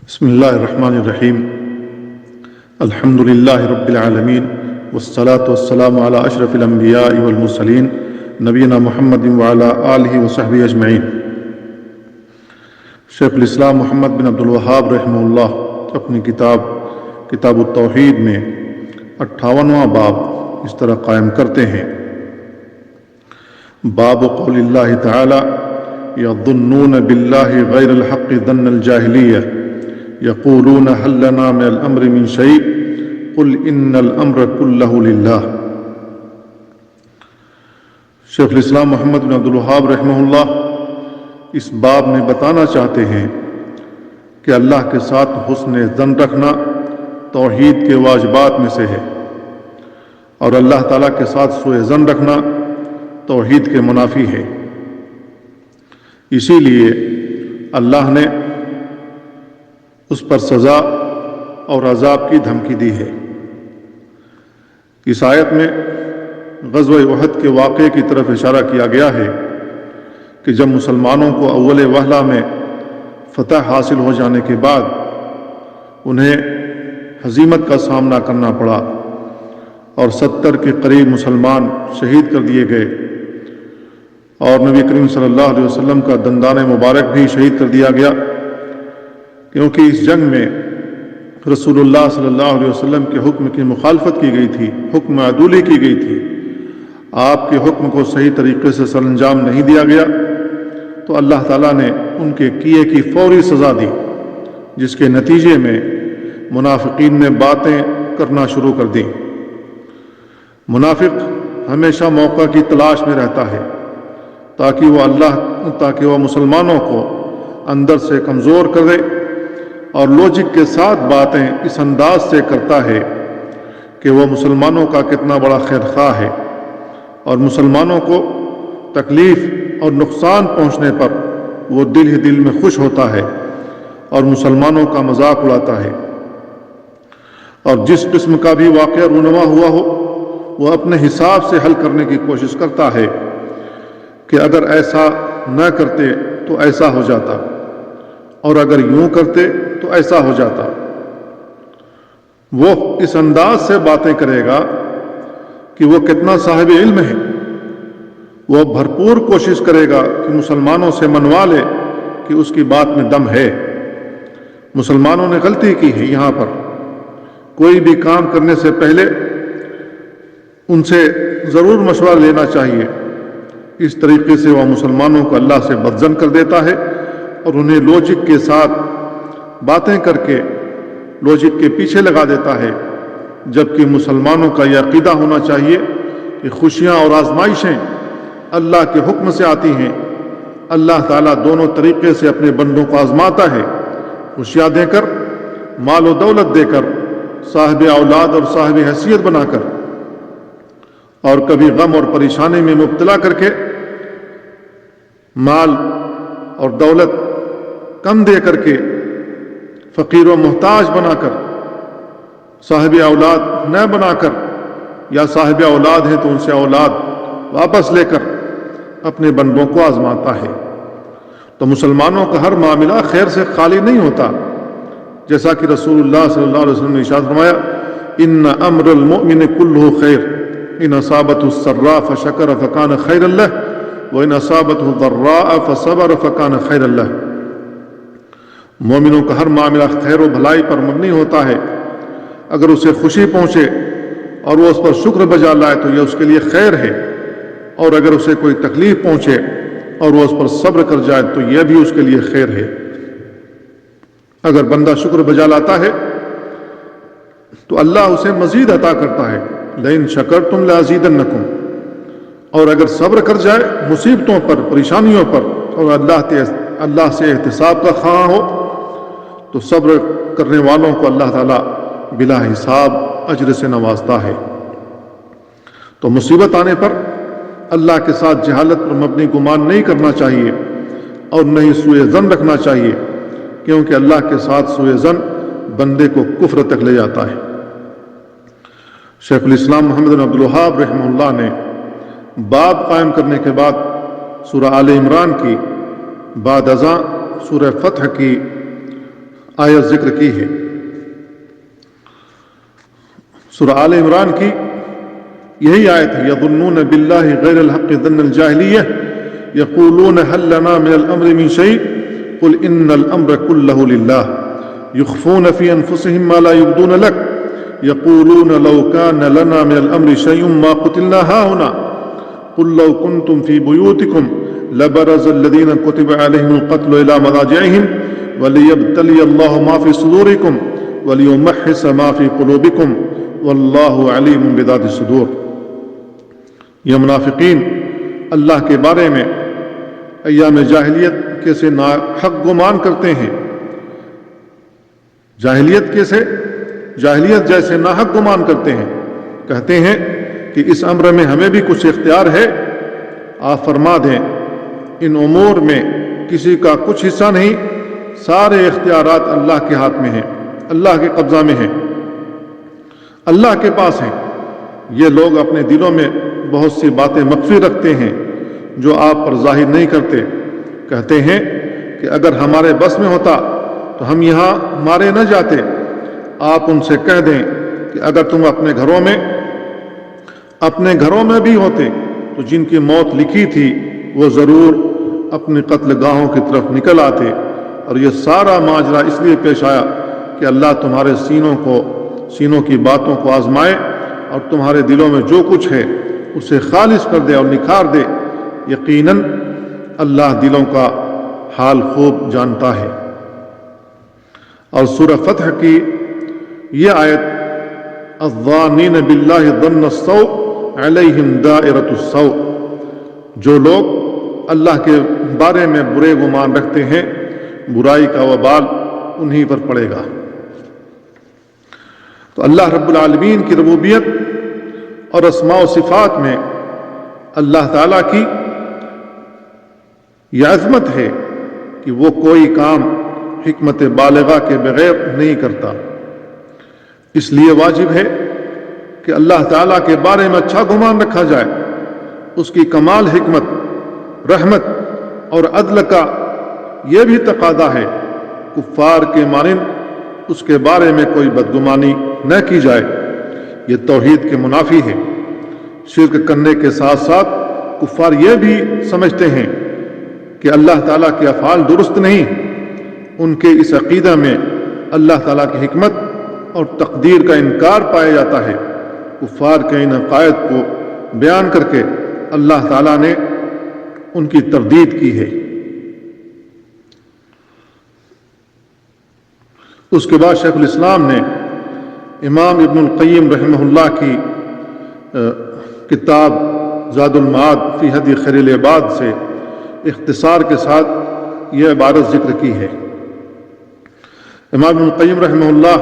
بسم اللہ الرحمن الرحیم الحمد للہ رب العالمین والصلاة والسلام علی اشرف الانبیاء والمرسلین نبینا محمد وعلی آلہ وصحبہ اجمعین۔ شیخ الاسلام محمد بن عبد الوہاب رحمہ اللہ اپنی کتاب التوحید میں 58واں باب اس طرح قائم کرتے ہیں: باب قول اللہ تعالی یظنون باللہ غیر الحق ظن الجاہلیہ یقولون هل لنا من الامر من شیء قل ان الامر کلہ للہ۔ شیخ الاسلام محمد بن عبد الوہاب رحمہ اللہ اس باب میں بتانا چاہتے ہیں کہ اللہ کے ساتھ حسن ظن رکھنا توحید کے واجبات میں سے ہے، اور اللہ تعالیٰ کے ساتھ سوء ظن رکھنا توحید کے منافی ہے۔ اسی لیے اللہ نے اس پر سزا اور عذاب کی دھمکی دی ہے۔ اس آیت میں غزوہ احد کے واقعے کی طرف اشارہ کیا گیا ہے کہ جب مسلمانوں کو اول وہلہ میں فتح حاصل ہو جانے کے بعد انہیں ہزیمت کا سامنا کرنا پڑا اور 70 کے قریب مسلمان شہید کر دیے گئے، اور نبی کریم صلی اللہ علیہ وسلم کا دندان مبارک بھی شہید کر دیا گیا، کیونکہ اس جنگ میں رسول اللہ صلی اللہ علیہ وسلم کے حکم کی مخالفت کی گئی تھی، حکم عدولی کی گئی تھی، آپ کے حکم کو صحیح طریقے سے سر انجام نہیں دیا گیا، تو اللہ تعالیٰ نے ان کے کیے کی فوری سزا دی، جس کے نتیجے میں منافقین نے باتیں کرنا شروع کر دیں۔ منافق ہمیشہ موقع کی تلاش میں رہتا ہے تاکہ وہ مسلمانوں کو اندر سے کمزور کر دے، اور لوجک کے ساتھ باتیں اس انداز سے کرتا ہے کہ وہ مسلمانوں کا کتنا بڑا خیر خواہ ہے، اور مسلمانوں کو تکلیف اور نقصان پہنچنے پر وہ دل ہی دل میں خوش ہوتا ہے اور مسلمانوں کا مذاق اڑاتا ہے، اور جس قسم کا بھی واقعہ رونما ہوا ہو وہ اپنے حساب سے حل کرنے کی کوشش کرتا ہے کہ اگر ایسا نہ کرتے تو ایسا ہو جاتا، اور اگر یوں کرتے تو ایسا ہو جاتا۔ وہ اس انداز سے باتیں کرے گا کہ وہ کتنا صاحب علم ہے، وہ بھرپور کوشش کرے گا کہ مسلمانوں سے منوا لے کہ اس کی بات میں دم ہے۔ مسلمانوں نے غلطی کی ہے، یہاں پر کوئی بھی کام کرنے سے پہلے ان سے ضرور مشورہ لینا چاہیے۔ اس طریقے سے وہ مسلمانوں کو اللہ سے بدظن کر دیتا ہے اور انہیں لوجک کے ساتھ باتیں کر کے لوجک کے پیچھے لگا دیتا ہے، جبکہ مسلمانوں کا یہ عقیدہ ہونا چاہیے کہ خوشیاں اور آزمائشیں اللہ کے حکم سے آتی ہیں۔ اللہ تعالیٰ دونوں طریقے سے اپنے بندوں کو آزماتا ہے، خوشیاں دے کر، مال و دولت دے کر، صاحب اولاد اور صاحب حیثیت بنا کر، اور کبھی غم اور پریشانی میں مبتلا کر کے مال اور دولت کم دے کر کے فقیر و محتاج بنا کر، صاحب اولاد نہ بنا کر، یا صاحب اولاد ہیں تو ان سے اولاد واپس لے کر اپنے بندوں کو آزماتا ہے۔ تو مسلمانوں کا ہر معاملہ خیر سے خالی نہیں ہوتا، جیسا کہ رسول اللہ صلی اللہ علیہ وسلم نے ارشاد فرمایا: ان امر المؤمن کلہ خیر، ان اصابته السراء فشکر فکان خیرا لہ وان اصابته الضراء فصبر فکان خیرا لہ۔ مومنوں کا ہر معاملہ خیر و بھلائی پر مبنی ہوتا ہے، اگر اسے خوشی پہنچے اور وہ اس پر شکر بجا لائے تو یہ اس کے لیے خیر ہے، اور اگر اسے کوئی تکلیف پہنچے اور وہ اس پر صبر کر جائے تو یہ بھی اس کے لیے خیر ہے۔ اگر بندہ شکر بجا لاتا ہے تو اللہ اسے مزید عطا کرتا ہے، لئن شکرتم لازیدنکم، اور اگر صبر کر جائے مصیبتوں پر، پریشانیوں پر، اور اللہ سے احتساب کا خواہاں ہو تو صبر کرنے والوں کو اللہ تعالیٰ بلا حساب اجر سے نوازتا ہے۔ تو مصیبت آنے پر اللہ کے ساتھ جہالت پر مبنی گمان نہیں کرنا چاہیے، اور نہ ہی سوء ظن رکھنا چاہیے، کیونکہ اللہ کے ساتھ سوء ظن بندے کو کفر تک لے جاتا ہے۔ شیخ الاسلام محمد بن عبد الوہاب رحمہ اللہ نے باب قائم کرنے کے بعد سورہ آل عمران کی بعد ازاں سورہ فتح کی آیت ذکر کی ہے۔ سورہ آل عمران کی یہی آیت ہے، یظنون باللہ غیر الحق ظن الجاہلیہ یقولون هل لنا من الامر من شیء قل ان الامر كله للہ یخفون فی انفسهم ما لا یبدون لک یقولون لو كان لنا من الامر شیء ما قتلنا هاهنا قل لو كنتم في بیوتکم لبرز الذین کتب علیہم القتل الى مضاجعهم وليبتلي الله ما في صدوركم وليمحص ما في قلوبكم واللہ علیم بذات الصدور۔ یہ منافقین اللہ کے بارے میں ایام جاہلیت کیسے ناحق گمان کرتے ہیں، جاہلیت جیسے ناحق گمان کرتے ہیں، کہتے ہیں کہ اس امر میں ہمیں بھی کچھ اختیار ہے۔ آپ فرما دیں ان امور میں کسی کا کچھ حصہ نہیں، سارے اختیارات اللہ کے ہاتھ میں ہیں، اللہ کے قبضہ میں ہیں، اللہ کے پاس ہیں۔ یہ لوگ اپنے دلوں میں بہت سی باتیں مخفی رکھتے ہیں جو آپ پر ظاہر نہیں کرتے۔ کہتے ہیں کہ اگر ہمارے بس میں ہوتا تو ہم یہاں مارے نہ جاتے۔ آپ ان سے کہہ دیں کہ اگر تم اپنے گھروں میں بھی ہوتے تو جن کی موت لکھی تھی وہ ضرور اپنی قتل گاہوں کی طرف نکل آتے، اور یہ سارا ماجرا اس لیے پیش آیا کہ اللہ تمہارے سینوں کی باتوں کو آزمائے اور تمہارے دلوں میں جو کچھ ہے اسے خالص کر دے اور نکھار دے۔ یقیناً اللہ دلوں کا حال خوب جانتا ہے۔ اور سورہ فتح کی یہ آیت الظانین باللہ ظن السوء علیہم دائرۃ السوء، جو لوگ اللہ کے بارے میں برے گمان رکھتے ہیں برائی کا وبال انہی پر پڑے گا۔ تو اللہ رب العالمین کی ربوبیت اور اسماء و صفات میں اللہ تعالیٰ کی یہ عظمت ہے کہ وہ کوئی کام حکمت بالغہ کے بغیر نہیں کرتا۔ اس لیے واجب ہے کہ اللہ تعالیٰ کے بارے میں اچھا گمان رکھا جائے۔ اس کی کمال حکمت، رحمت اور عدل کا یہ بھی تقاضا ہے کفار کے مانند اس کے بارے میں کوئی بدگمانی نہ کی جائے۔ یہ توحید کے منافی ہے۔ شرک کرنے کے ساتھ ساتھ کفار یہ بھی سمجھتے ہیں کہ اللہ تعالیٰ کے افعال درست نہیں۔ ان کے اس عقیدہ میں اللہ تعالیٰ کی حکمت اور تقدیر کا انکار پایا جاتا ہے۔ کفار کے ان عقائد کو بیان کر کے اللہ تعالیٰ نے ان کی تردید کی ہے۔ اس کے بعد شیخ الاسلام نے امام ابن القیم رحمہ اللہ کی کتاب زاد المعاد فی ہدی خیر العباد سے اختصار کے ساتھ یہ عبارت ذکر کی ہے۔ امام ابن القیم رحمہ اللہ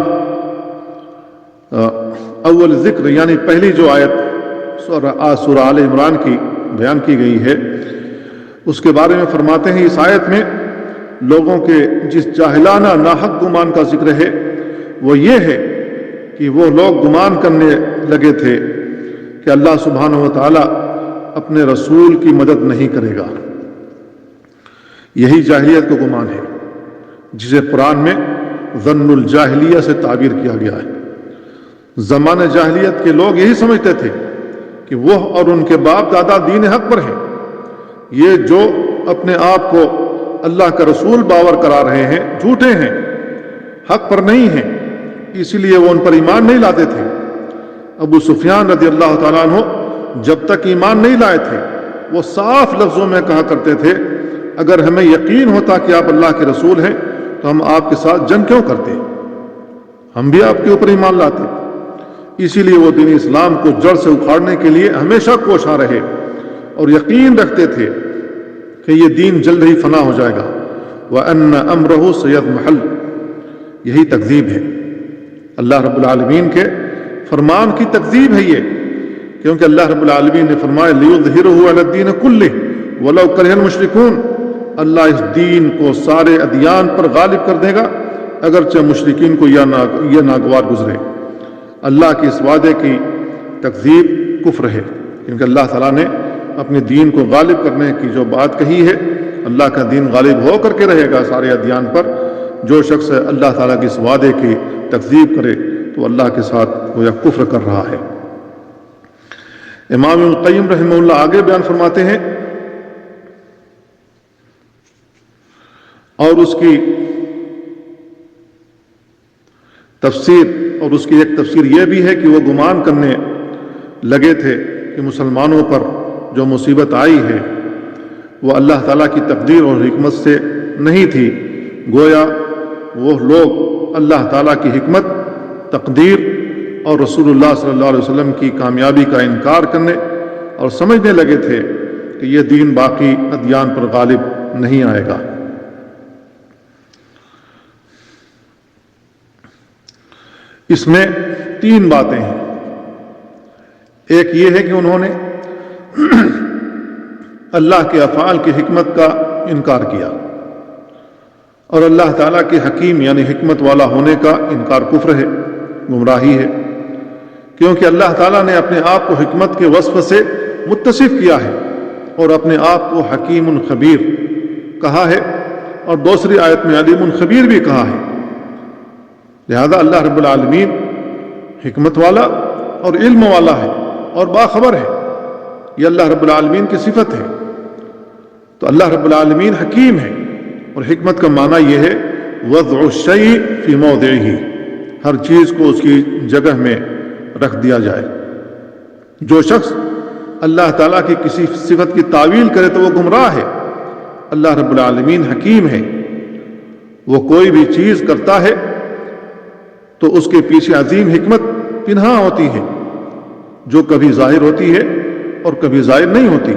اول ذکر یعنی پہلی جو آیت سورہ آل عمران کی بیان کی گئی ہے اس کے بارے میں فرماتے ہیں اس آیت میں لوگوں کے جس جاہلانہ ناحق گمان کا ذکر ہے وہ یہ ہے کہ وہ لوگ گمان کرنے لگے تھے کہ اللہ سبحانہ و تعالیٰ اپنے رسول کی مدد نہیں کرے گا۔ یہی جاہلیت کا گمان ہے جسے قرآن میں ظن الجاہلیہ سے تعبیر کیا گیا ہے۔ زمانہ جاہلیت کے لوگ یہی سمجھتے تھے کہ وہ اور ان کے باپ دادا دین حق پر ہیں۔ یہ جو اپنے آپ کو اللہ کا رسول باور کرا رہے ہیں جھوٹے ہیں، حق پر نہیں ہیں، اسی لیے وہ ان پر ایمان نہیں لاتے تھے۔ ابو سفیان رضی اللہ تعالیٰ عنہ جب تک ایمان نہیں لائے تھے وہ صاف لفظوں میں کہا کرتے تھے اگر ہمیں یقین ہوتا کہ آپ اللہ کے رسول ہیں تو ہم آپ کے ساتھ جنگ کیوں کرتے، ہم بھی آپ کے اوپر ایمان لاتے۔ اسی لیے وہ دین اسلام کو جڑ سے اکھاڑنے کے لیے ہمیشہ کوشاں رہے اور یقین رکھتے تھے کہ یہ دین جلد ہی فنا ہو جائے گا۔ وَأَنَّ أَمْرَهُ سَيَضْمَحَلُ، یہی تکذیب ہے اللہ رب العالمین کے فرمان کی تکذیب ہے یہ، کیونکہ اللہ رب العالمین نے فرمایا لِيُظْهِرُهُ عَلَى الدِّينِ كُلِّهِ وَلَوْ كَرِهَ الْمُشْرِكُونَ، اللہ اس دین کو سارے ادیان پر غالب کر دے گا اگرچہ مشرکین کو یہ ناگوار گزرے۔ اللہ کے اس وعدے کی تکذیب کفر ہے، کیونکہ اللہ تعالیٰ نے اپنے دین کو غالب کرنے کی جو بات کہی ہے، اللہ کا دین غالب ہو کر کے رہے گا سارے ادیان پر، جو شخص اللہ تعالیٰ کے اس وعدے کی تکذیب کرے تو اللہ کے ساتھ گویا کفر کر رہا ہے۔ امام ابن القیم رحمہ اللہ آگے بیان فرماتے ہیں اور اس کی تفسیر، اور اس کی ایک تفسیر یہ بھی ہے کہ وہ گمان کرنے لگے تھے کہ مسلمانوں پر جو مصیبت آئی ہے وہ اللہ تعالیٰ کی تقدیر اور حکمت سے نہیں تھی، گویا وہ لوگ اللہ تعالیٰ کی حکمت، تقدیر اور رسول اللہ صلی اللہ علیہ وسلم کی کامیابی کا انکار کرنے اور سمجھنے لگے تھے کہ یہ دین باقی ادیان پر غالب نہیں آئے گا۔ اس میں 3 باتیں ہیں۔ ایک یہ ہے کہ انہوں نے اللہ کے افعال کی حکمت کا انکار کیا، اور اللہ تعالیٰ کے حکیم یعنی حکمت والا ہونے کا انکار کفر ہے، گمراہی ہے، کیونکہ اللہ تعالیٰ نے اپنے آپ کو حکمت کے وصف سے متصف کیا ہے اور اپنے آپ کو حکیم خبیر کہا ہے، اور دوسری آیت میں علیم خبیر بھی کہا ہے۔ لہذا اللہ رب العالمین حکمت والا اور علم والا ہے اور باخبر ہے، یہ اللہ رب العالمین کی صفت ہے۔ تو اللہ رب العالمین حکیم ہے، اور حکمت کا معنی یہ ہے وضع الشیء فی موضعہ، ہر چیز کو اس کی جگہ میں رکھ دیا جائے۔ جو شخص اللہ تعالیٰ کی کسی صفت کی تعویل کرے تو وہ گمراہ ہے۔ اللہ رب العالمین حکیم ہے، وہ کوئی بھی چیز کرتا ہے تو اس کے پیچھے عظیم حکمت پنہاں ہوتی ہے، جو کبھی ظاہر ہوتی ہے اور کبھی ظاہر نہیں ہوتی۔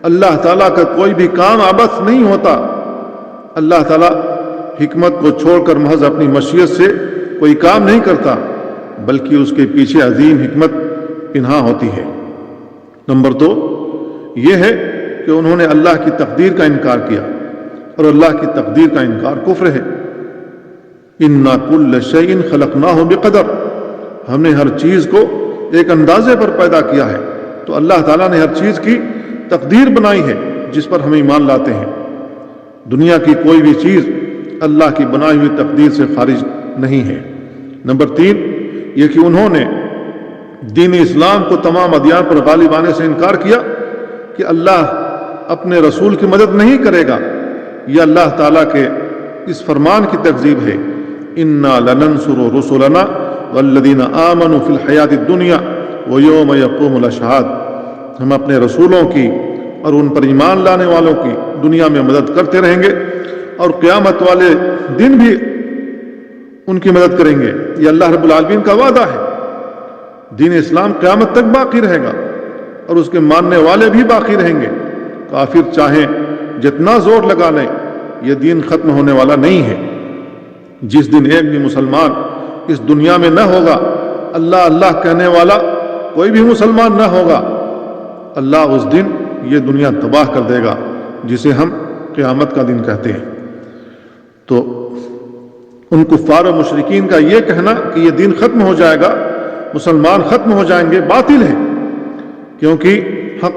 اللہ تعالیٰ کا کوئی بھی کام عبث نہیں ہوتا۔ اللہ تعالیٰ حکمت کو چھوڑ کر محض اپنی مشیت سے کوئی کام نہیں کرتا، بلکہ اس کے پیچھے عظیم حکمت پنہاں ہوتی ہے۔ نمبر 2 یہ ہے کہ انہوں نے اللہ کی تقدیر کا انکار کیا، اور اللہ کی تقدیر کا انکار کفر ہے۔ اِنَّا كُلَّ شَيْءٍ خَلَقْنَاهُ بِقَدَرٍ، ہم نے ہر چیز کو ایک اندازے پر پیدا کیا ہے۔ تو اللہ تعالیٰ نے ہر چیز کی تقدیر بنائی ہے جس پر ہم ایمان لاتے ہیں۔ دنیا کی کوئی بھی چیز اللہ کی بنائی ہوئی تقدیر سے خارج نہیں ہے۔ نمبر 3 یہ کہ انہوں نے دین اسلام کو تمام ادیان پر غالب آنے سے انکار کیا کہ اللہ اپنے رسول کی مدد نہیں کرے گا۔ یہ اللہ تعالیٰ کے اس فرمان کی تکذیب ہے، اِنَّا لَنَنْصُرُ رُسُلَنَا وَالَّذِينَ آمَنُوا فِي الْحَيَاةِ الدُّنْيَا وَيَوْمَ يَقُومُ الْأَشْهَادُ، ہم اپنے رسولوں کی اور ان پر ایمان لانے والوں کی دنیا میں مدد کرتے رہیں گے، اور قیامت والے دن بھی ان کی مدد کریں گے۔ یہ اللہ رب العالمین کا وعدہ ہے۔ دین اسلام قیامت تک باقی رہے گا، اور اس کے ماننے والے بھی باقی رہیں گے۔ کافر چاہیں جتنا زور لگا لیں، یہ دین ختم ہونے والا نہیں ہے۔ جس دن ایک بھی مسلمان اس دنیا میں نہ ہوگا، اللہ اللہ کہنے والا کوئی بھی مسلمان نہ ہوگا، اللہ اس دن یہ دنیا تباہ کر دے گا، جسے ہم قیامت کا دن کہتے ہیں۔ تو ان کفار و مشرکین کا یہ کہنا کہ یہ دین ختم ہو جائے گا، مسلمان ختم ہو جائیں گے، باطل ہے، کیونکہ حق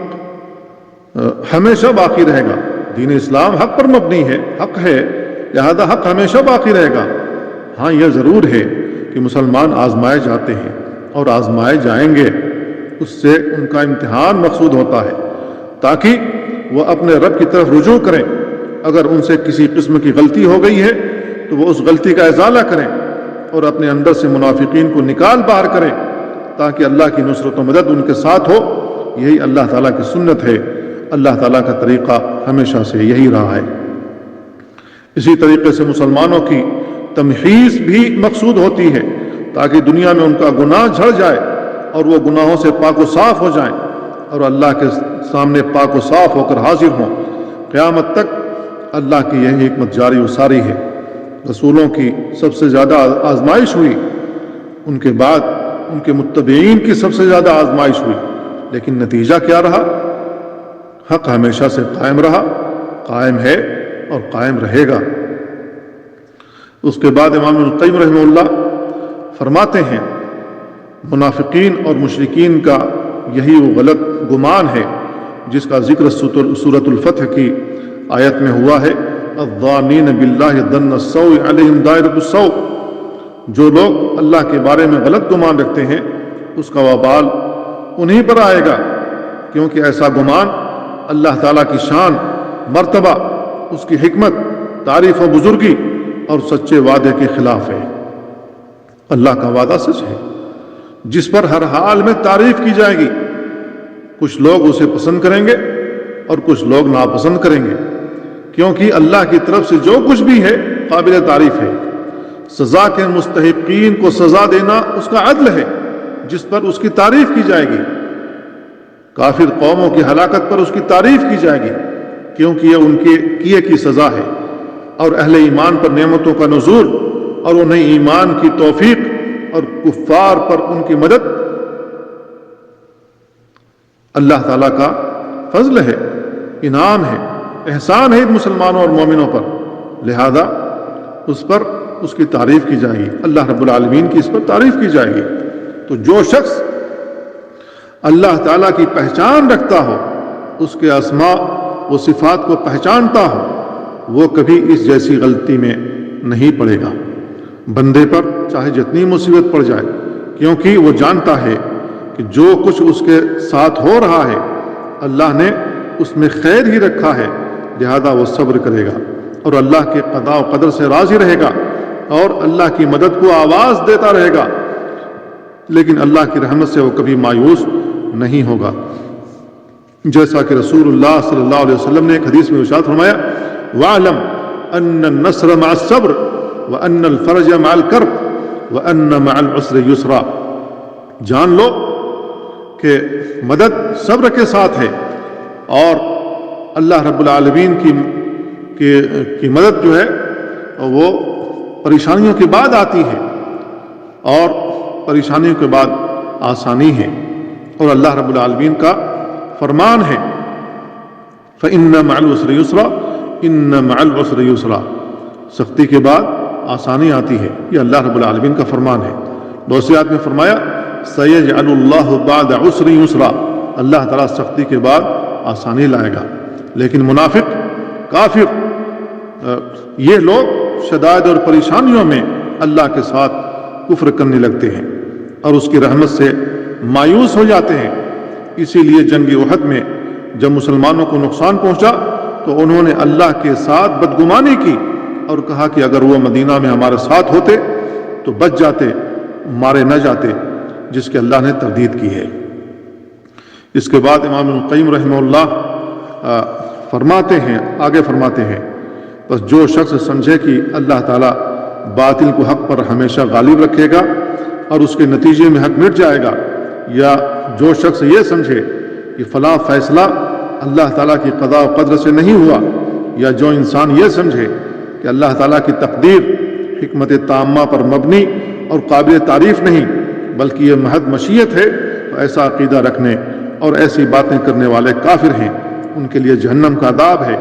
ہمیشہ باقی رہے گا۔ دین اسلام حق پر مبنی ہے، حق ہے، لہذا حق ہمیشہ باقی رہے گا۔ ہاں یہ ضرور ہے کہ مسلمان آزمائے جاتے ہیں اور آزمائے جائیں گے، اس سے ان کا امتحان مقصود ہوتا ہے تاکہ وہ اپنے رب کی طرف رجوع کریں۔ اگر ان سے کسی قسم کی غلطی ہو گئی ہے تو وہ اس غلطی کا ازالہ کریں اور اپنے اندر سے منافقین کو نکال باہر کریں، تاکہ اللہ کی نصرت و مدد ان کے ساتھ ہو۔ یہی اللہ تعالیٰ کی سنت ہے، اللہ تعالیٰ کا طریقہ ہمیشہ سے یہی رہا ہے۔ اسی طریقے سے مسلمانوں کی تمحیص بھی مقصود ہوتی ہے، تاکہ دنیا میں ان کا گناہ جھڑ جائے اور وہ گناہوں سے پاک و صاف ہو جائیں اور اللہ کے سامنے پاک و صاف ہو کر حاضر ہوں۔ قیامت تک اللہ کی یہی حکمت جاری و ساری ہے۔ رسولوں کی سب سے زیادہ آزمائش ہوئی، ان کے بعد ان کے متبعین کی سب سے زیادہ آزمائش ہوئی، لیکن نتیجہ کیا رہا؟ حق ہمیشہ سے قائم رہا، قائم ہے اور قائم رہے گا۔ اس کے بعد امام ابن القیم رحمہ اللہ فرماتے ہیں، منافقین اور مشرکین کا یہی وہ غلط گمان ہے جس کا ذکر سورۃ الفتح کی آیت میں ہوا ہے، الظانین باللہ ظن السوء علیہم دائرۃ السوء، جو لوگ اللہ کے بارے میں غلط گمان رکھتے ہیں اس کا وبال انہیں پر آئے گا، کیونکہ ایسا گمان اللہ تعالیٰ کی شان، مرتبہ، اس کی حکمت، تعریف و بزرگی اور سچے وعدے کے خلاف ہے۔ اللہ کا وعدہ سچ ہے جس پر ہر حال میں تعریف کی جائے گی۔ کچھ لوگ اسے پسند کریں گے اور کچھ لوگ ناپسند کریں گے، کیونکہ اللہ کی طرف سے جو کچھ بھی ہے قابل تعریف ہے۔ سزا کے مستحقین کو سزا دینا اس کا عدل ہے جس پر اس کی تعریف کی جائے گی۔ کافر قوموں کی ہلاکت پر اس کی تعریف کی جائے گی کیونکہ یہ ان کے کیے کی سزا ہے، اور اہل ایمان پر نعمتوں کا نزول اور انہیں ایمان کی توفیق اور کفار پر ان کی مدد اللہ تعالیٰ کا فضل ہے، انعام ہے، احسان ہے ان مسلمانوں اور مومنوں پر، لہذا اس پر اس کی تعریف کی جائے گی، اللہ رب العالمین کی اس پر تعریف کی جائے گی۔ تو جو شخص اللہ تعالیٰ کی پہچان رکھتا ہو، اس کے اسماء و صفات کو پہچانتا ہو، وہ کبھی اس جیسی غلطی میں نہیں پڑے گا، بندے پر چاہے جتنی مصیبت پڑ جائے، کیونکہ وہ جانتا ہے کہ جو کچھ اس کے ساتھ ہو رہا ہے اللہ نے اس میں خیر ہی رکھا ہے، لہذا وہ صبر کرے گا اور اللہ کے قضاء و قدر سے راضی رہے گا اور اللہ کی مدد کو آواز دیتا رہے گا، لیکن اللہ کی رحمت سے وہ کبھی مایوس نہیں ہوگا۔ جیسا کہ رسول اللہ صلی اللہ علیہ وسلم نے ایک حدیث میں ارشاد فرمایا، وَاعْلَمْ أَنَّ النَّصْرَ مَعَ الصَّبْرِ وَأَنَّ الْفَرْجَ مَعَ الْكَرْبِ وَأَنَّ مَعَ الْعُسْرِ يُسْرًا، جان لو کہ مدد صبر کے ساتھ ہے، اور اللہ رب العالمین کی مدد جو ہے وہ پریشانیوں کے بعد آتی ہے، اور پریشانیوں کے بعد آسانی ہے، اور اللہ رب العالمین کا فرمان ہے فَإِنَّ مَعَ الْعُسْرِ يُسْرًا إِنَّ مَعَ الْعُسْرِ يُسْرًا، سختی کے بعد آسانی آتی ہے، یہ اللہ رب العالمین کا فرمان ہے۔ دوسری آیت میں فرمایا سَيَجْعَلُ اللَّهُ بَعْدَ عُسْرٍ يُسْرًا، اللہ تعالیٰ سختی کے بعد آسانی لائے گا۔ لیکن منافق، کافر، یہ لوگ شدائد اور پریشانیوں میں اللہ کے ساتھ کفر کرنے لگتے ہیں اور اس کی رحمت سے مایوس ہو جاتے ہیں۔ اسی لیے جنگ احد میں جب مسلمانوں کو نقصان پہنچا تو انہوں نے اللہ کے ساتھ بدگمانی کی اور کہا کہ اگر وہ مدینہ میں ہمارے ساتھ ہوتے تو بچ جاتے، مارے نہ جاتے، جس کے اللہ نے تردید کی ہے۔ اس کے بعد امام ابن القیم رحمہ اللہ آگے فرماتے ہیں، بس جو شخص سمجھے کہ اللہ تعالیٰ باطل کو حق پر ہمیشہ غالب رکھے گا اور اس کے نتیجے میں حق مٹ جائے گا، یا جو شخص یہ سمجھے کہ فلاں فیصلہ اللہ تعالیٰ کی قضاء و قدر سے نہیں ہوا، یا جو انسان یہ سمجھے کہ اللہ تعالیٰ کی تقدیر حکمت تامہ پر مبنی اور قابل تعریف نہیں بلکہ یہ محض مشیت ہے، تو ایسا عقیدہ رکھنے اور ایسی باتیں کرنے والے کافر ہیں، ان کے لیے جہنم کا عذاب ہے۔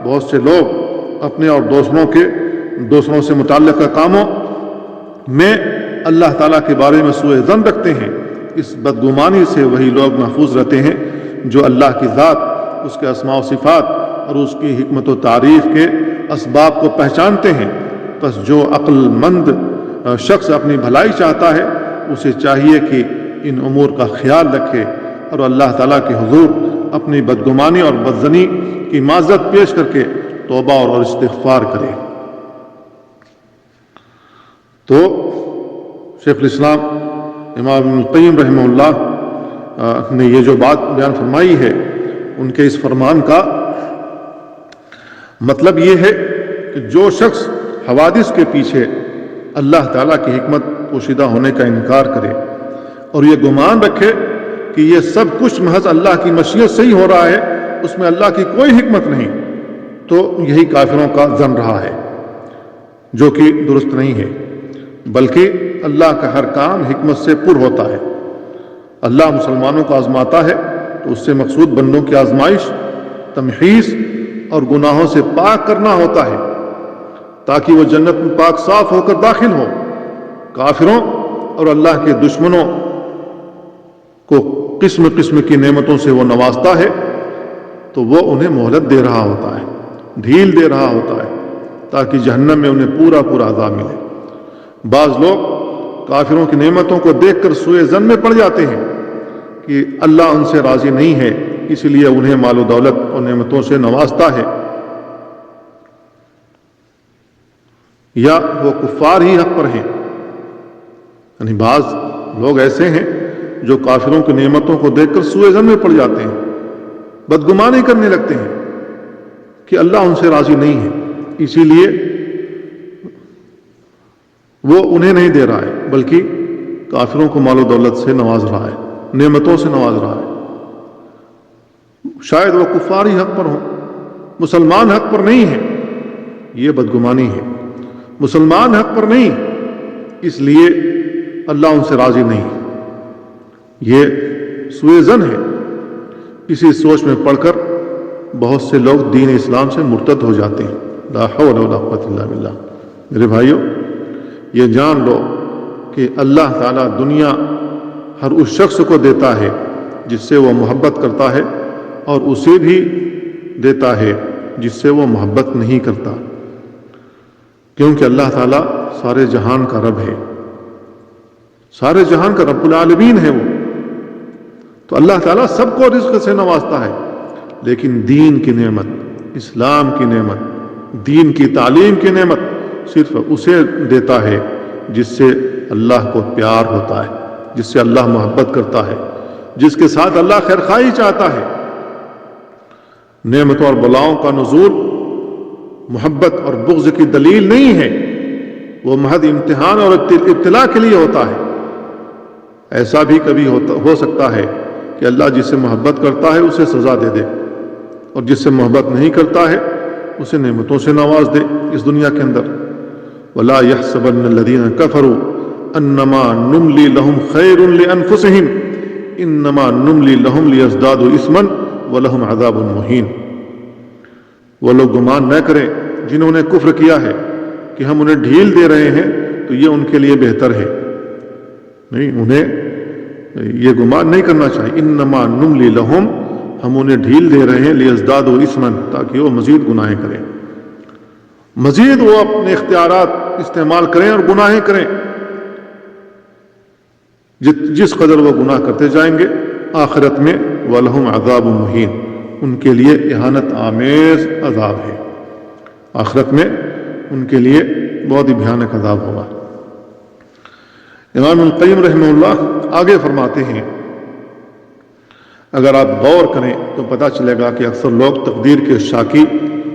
بہت سے لوگ اپنے اور دوسروں سے متعلقہ کاموں میں اللہ تعالیٰ کے بارے میں سوء ظن رکھتے ہیں، اس بدگمانی سے وہی لوگ محفوظ رہتے ہیں جو اللہ کی ذات، اس کے اسماء و صفات اور اس کی حکمت و تعریف کے اسباب کو پہچانتے ہیں۔ پس جو عقل مند شخص اپنی بھلائی چاہتا ہے اسے چاہیے کہ ان امور کا خیال رکھے اور اللہ تعالیٰ کے حضور اپنی بدگمانی اور بدظنی کی معذرت پیش کر کے توبہ اور استغفار کرے۔ تو شیخ الاسلام امام ابن القیم رحمہ اللہ نے یہ جو بات بیان فرمائی ہے، ان کے اس فرمان کا مطلب یہ ہے کہ جو شخص حوادث کے پیچھے اللہ تعالیٰ کی حکمت پوشیدہ ہونے کا انکار کرے اور یہ گمان رکھے کہ یہ سب کچھ محض اللہ کی مشیت سے ہی ہو رہا ہے، اس میں اللہ کی کوئی حکمت نہیں، تو یہی کافروں کا ظن رہا ہے، جو کہ درست نہیں ہے، بلکہ اللہ کا ہر کام حکمت سے پر ہوتا ہے۔ اللہ مسلمانوں کو آزماتا ہے تو اس سے مقصود بندوں کی آزمائش، تمحیص اور گناہوں سے پاک کرنا ہوتا ہے تاکہ وہ جنت میں پاک صاف ہو کر داخل ہو۔ کافروں اور اللہ کے دشمنوں کو قسم قسم کی نعمتوں سے وہ نوازتا ہے تو وہ انہیں مہلت دے رہا ہوتا ہے، ڈھیل دے رہا ہوتا ہے، تاکہ جہنم میں انہیں پورا پورا عذاب ملے۔ بعض لوگ کافروں کی نعمتوں کو دیکھ کر سوء ظن میں پڑ جاتے ہیں کہ اللہ ان سے راضی نہیں ہے، اس لیے انہیں مال و دولت اور نعمتوں سے نوازتا ہے، یا وہ کفار ہی حق پر ہیں۔ یعنی بعض لوگ ایسے ہیں جو کافروں کی نعمتوں کو دیکھ کر سوء ظن میں پڑ جاتے ہیں، بدگمانی کرنے لگتے ہیں کہ اللہ ان سے راضی نہیں ہے، اسی لیے وہ انہیں نہیں دے رہا ہے، بلکہ کافروں کو مال و دولت سے نواز رہا ہے، نعمتوں سے نواز رہا ہے۔ شاید وہ کفار ہی حق پر ہوں، مسلمان حق پر نہیں ہے، یہ بدگمانی ہے۔ مسلمان حق پر نہیں، اس لیے اللہ ان سے راضی نہیں، یہ سوء ظن ہے۔ اسی سوچ میں پڑھ کر بہت سے لوگ دین اسلام سے مرتد ہو جاتے ہیں۔ لا حول ولا قوت الا باللہ۔ میرے بھائیو، یہ جان لو کہ اللہ تعالیٰ دنیا ہر اس شخص کو دیتا ہے جس سے وہ محبت کرتا ہے، اور اسے بھی دیتا ہے جس سے وہ محبت نہیں کرتا، کیونکہ اللہ تعالیٰ سارے جہان کا رب ہے، سارے جہان کا رب العالمین ہے وہ۔ تو اللہ تعالیٰ سب کو رزق سے نوازتا ہے، لیکن دین کی نعمت، اسلام کی نعمت، دین کی تعلیم کی نعمت صرف اسے دیتا ہے جس سے اللہ کو پیار ہوتا ہے، جس سے اللہ محبت کرتا ہے، جس کے ساتھ اللہ خیرخواہی چاہتا ہے۔ نعمتوں اور بلاؤں کا نزول محبت اور بغض کی دلیل نہیں ہے، وہ محض امتحان اور ابتلاء کے لیے ہوتا ہے۔ ایسا بھی کبھی ہو سکتا ہے کہ اللہ جس سے محبت کرتا ہے اسے سزا دے دے، اور جس سے محبت نہیں کرتا ہے اسے نعمتوں سے نواز دے اس دنیا کے اندر۔ وَلَا يَحْسَبَنَّ الَّذِينَ كَفَرُوا أَنَّمَا نُمْلِي لَهُمْ خَيْرٌ لِأَنفُسِهِمْ إِنَّمَا نُمْلِي لَهُمْ لِيَزْدَادُوا إِثْمًا وَلَهُمْ عَذَابٌ مُهِينٌ۔ وہ لوگ گمان نہ کریں جنہوں نے کفر کیا ہے کہ ہم انہیں ڈھیل دے رہے ہیں تو یہ ان کے لیے بہتر ہے، نہیں، انہیں یہ گمان نہیں کرنا چاہیے۔ انما نملی لہم، ہم انہیں ڈھیل دے رہے ہیں، لیزدادوا اثما، تاکہ وہ مزید گناہیں کریں، مزید وہ اپنے اختیارات استعمال کریں اور گناہیں کریں۔ جس قدر وہ گناہ کرتے جائیں گے، آخرت میں وَلَهُمْ عَذَابٌ مُهِينٌ، ان کے لیے اہانت آمیز عذاب ہے، آخرت میں ان کے لیے بہت ہی بھیانک عذاب ہوگا۔ امام القیم رحمہ اللہ آگے فرماتے ہیں، اگر آپ غور کریں تو پتہ چلے گا کہ اکثر لوگ تقدیر کے شاکی،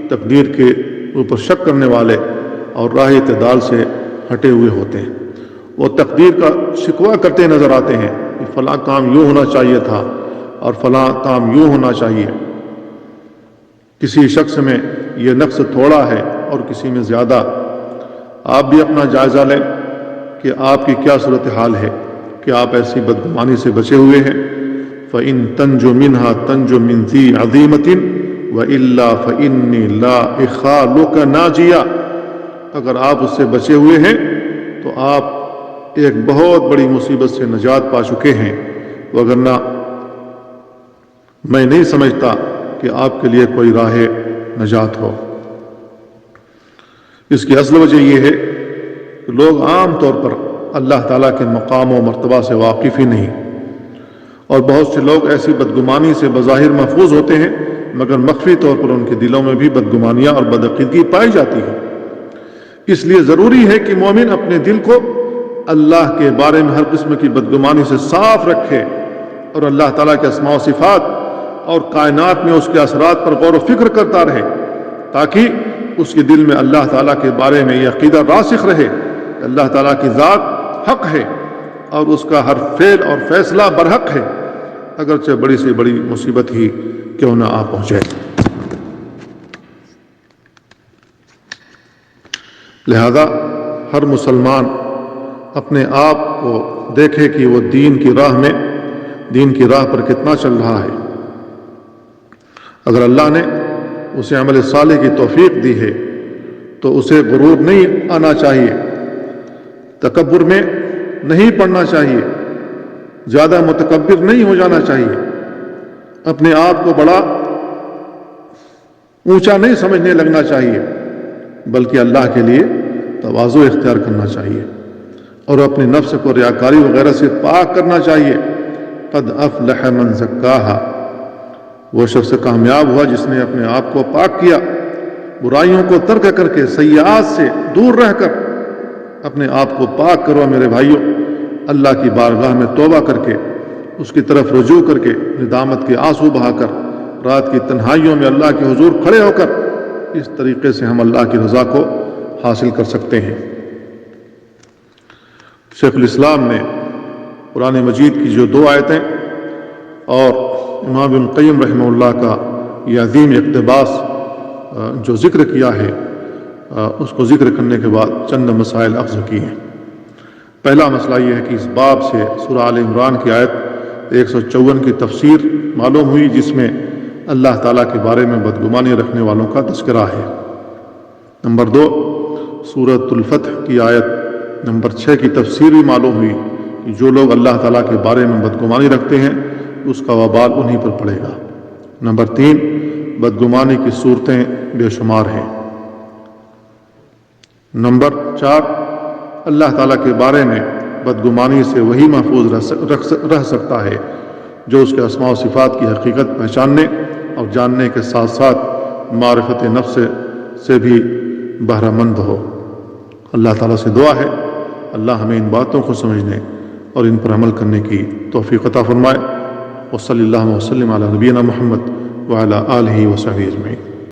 تقدیر کے اوپر شک کرنے والے اور راہ اعتدال سے ہٹے ہوئے ہوتے ہیں۔ وہ تقدیر کا شکوہ کرتے نظر آتے ہیں کہ فلاں کام یوں ہونا چاہیے تھا اور فلاں کام یوں ہونا چاہیے، کسی شخص میں یہ نقص تھوڑا ہے اور کسی میں زیادہ۔ آپ بھی اپنا جائزہ لیں کہ آپ کی کیا صورتحال ہے، کہ آپ ایسی بدگمانی سے بچے ہوئے ہیں۔ فَإِن تَنْجُ مِنْهَا تَنْجُ مِنْ ذِي عَظِيمَةٍ وَإِلَّا فَإِنِّي لَا إِخَالُكَ نَاجِيًا، اگر آپ اس سے بچے ہوئے ہیں تو آپ ایک بہت بڑی مصیبت سے نجات پا چکے ہیں، وگرنہ میں نہیں سمجھتا کہ آپ کے لیے کوئی راہ نجات ہو۔ اس کی اصل وجہ یہ ہے کہ لوگ عام طور پر اللہ تعالیٰ کے مقام و مرتبہ سے واقف ہی نہیں، اور بہت سے لوگ ایسی بدگمانی سے بظاہر محفوظ ہوتے ہیں مگر مخفی طور پر ان کے دلوں میں بھی بدگمانیاں اور بدعقیدگی پائی جاتی ہے۔ اس لیے ضروری ہے کہ مومن اپنے دل کو اللہ کے بارے میں ہر قسم کی بدگمانی سے صاف رکھے، اور اللہ تعالیٰ کے اسماء و صفات اور کائنات میں اس کے اثرات پر غور و فکر کرتا رہے، تاکہ اس کے دل میں اللہ تعالیٰ کے بارے میں یہ عقیدہ راسخ رہے کہ اللہ تعالیٰ کی ذات حق ہے اور اس کا ہر فعل اور فیصلہ برحق ہے، اگرچہ بڑی سے بڑی مصیبت ہی کیوں نہ آ پہنچے۔ لہذا ہر مسلمان اپنے آپ کو دیکھے کہ وہ دین کی راہ پر کتنا چل رہا ہے۔ اگر اللہ نے اسے عمل صالح کی توفیق دی ہے تو اسے غرور نہیں آنا چاہیے، تکبر میں نہیں پڑنا چاہیے، زیادہ متکبر نہیں ہو جانا چاہیے، اپنے آپ کو بڑا اونچا نہیں سمجھنے لگنا چاہیے، بلکہ اللہ کے لیے تواضع اختیار کرنا چاہیے اور اپنے نفس کو ریاکاری وغیرہ سے پاک کرنا چاہیے۔ قد افلح من زکاہا، وہ شخص کامیاب ہوا جس نے اپنے آپ کو پاک کیا، برائیوں کو ترک کر کے، سیئات سے دور رہ کر اپنے آپ کو پاک کرو میرے بھائیوں۔ اللہ کی بارگاہ میں توبہ کر کے، اس کی طرف رجوع کر کے، ندامت کے آنسو بہا کر، رات کی تنہائیوں میں اللہ کے حضور کھڑے ہو کر، اس طریقے سے ہم اللہ کی رضا کو حاصل کر سکتے ہیں۔ شیخ الاسلام نے قرآن مجید کی جو 2 آیتیں اور امام ابن القیم رحمہ اللہ کا یہ عظیم اقتباس جو ذکر کیا ہے، اس کو ذکر کرنے کے بعد چند مسائل اخذ کی ہیں۔ پہلا مسئلہ یہ ہے کہ اس باب سے سورہ آل عمران کی آیت 154 کی تفسیر معلوم ہوئی، جس میں اللہ تعالیٰ کے بارے میں بدگمانی رکھنے والوں کا تذکرہ ہے۔ نمبر 2، سورۃ الفتح کی آیت نمبر 6 کی تفسیر بھی معلوم ہوئی کہ جو لوگ اللہ تعالیٰ کے بارے میں بدگمانی رکھتے ہیں اس کا وبال انہی پر پڑے گا۔ نمبر 3، بدگمانی کی صورتیں بے شمار ہیں۔ نمبر 4، اللہ تعالیٰ کے بارے میں بدگمانی سے وہی محفوظ رہ سکتا ہے جو اس کے اسماء و صفات کی حقیقت پہچاننے اور جاننے کے ساتھ ساتھ معرفت نفس سے بھی بہرہ مند ہو۔ اللہ تعالیٰ سے دعا ہے اللہ ہمیں ان باتوں کو سمجھنے اور ان پر عمل کرنے کی توفیق عطا فرمائے۔ وصلی اللہ وسلم علی نبینا محمد وعلی آلہ وصحبہ اجمعین۔